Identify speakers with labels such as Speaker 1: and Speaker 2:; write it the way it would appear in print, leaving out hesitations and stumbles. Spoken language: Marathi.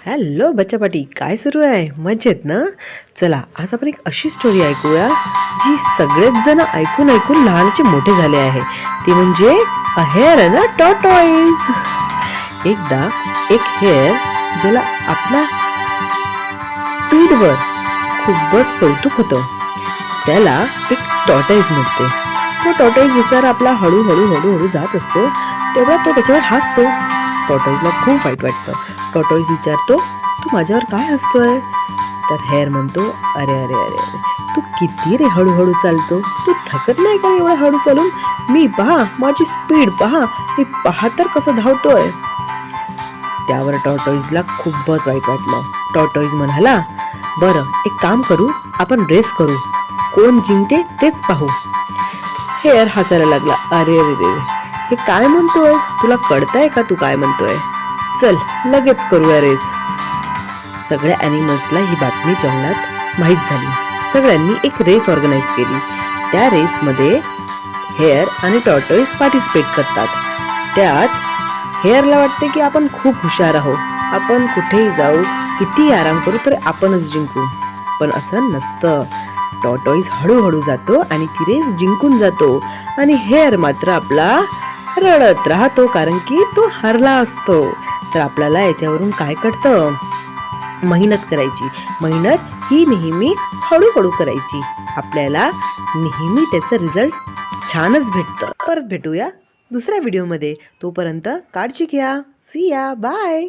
Speaker 1: हॅलो बच्चापाटी, काय सुरू आहे? मजेत ना? चला आज आपण एक अशी स्टोरी ऐकूया जी सगळेच जण ऐकून ऐकून लहानचे मोठे झाले आहे. ती म्हणजे अ हेअर अँड अ टॉर्टॉइज. एकदा एक हेअर ज्याला आपल्या स्पीडवर खूपच कौतुक होतं, त्याला एक टॉर्टॉइज मिळते. तो टॉर्टॉइज बिचारा आपला हळूहळू हळूहळू जात असतो, तेव्हा तो त्याच्यावर हसतो. टॉर्टॉइजला खूप वाईट वाटतं. टॉर्टॉइज विचारतो, तू माझ्यावर काय हसतोय? तर हेअर म्हणतो, अरे अरे अरे अरे, तू किती रे हळूहळू चालतो? तू थकत नाही का एवढं हळू चालून? मी पहा, माझी स्पीड पहा, मी पहा तर कसं धावतोय. त्यावर टॉर्टॉइजला खूपच वाईट वाटलं. टॉर्टॉइज म्हणाला, बरं एक काम करू, आपण रेस करू, कोण जिंकते तेच पाहू. हेअर हसायला लागला, अरे अरे रे, हे काय म्हणतोयस? तुला कळतंय का तू काय म्हणतोय? चल लगेच करूया रेस. सगळ्या ॲनिमल्सला ही बातमी जंगलात माहीत झाली. सगळ्यांनी एक रेस ऑर्गनाईज केली. त्या रेसमध्ये हेअर आणि टॉर्टॉइज पार्टिसिपेट करतात. त्यात हेअरला वाटते की आपण खूप हुशार आहोत, आपण कुठेही जाऊ, किती आराम करू तर आपणच जिंकू. पण असं नसतं. टॉर्टॉइज हळूहळू जातो आणि ती रेस जिंकून जातो आणि हेअर मात्र आपला रडत राहतो, कारण की तो हरला असतो. तर आपल्याला याच्यावरून काय कळतं? मेहनत करायची. मेहनत ही नेहमी हळूहळू करायची. आपल्याला नेहमी त्याचं रिझल्ट छानच भेटतं. परत भेटूया दुसऱ्या व्हिडिओमध्ये. तोपर्यंत काळजी घ्या. सी या. बाय.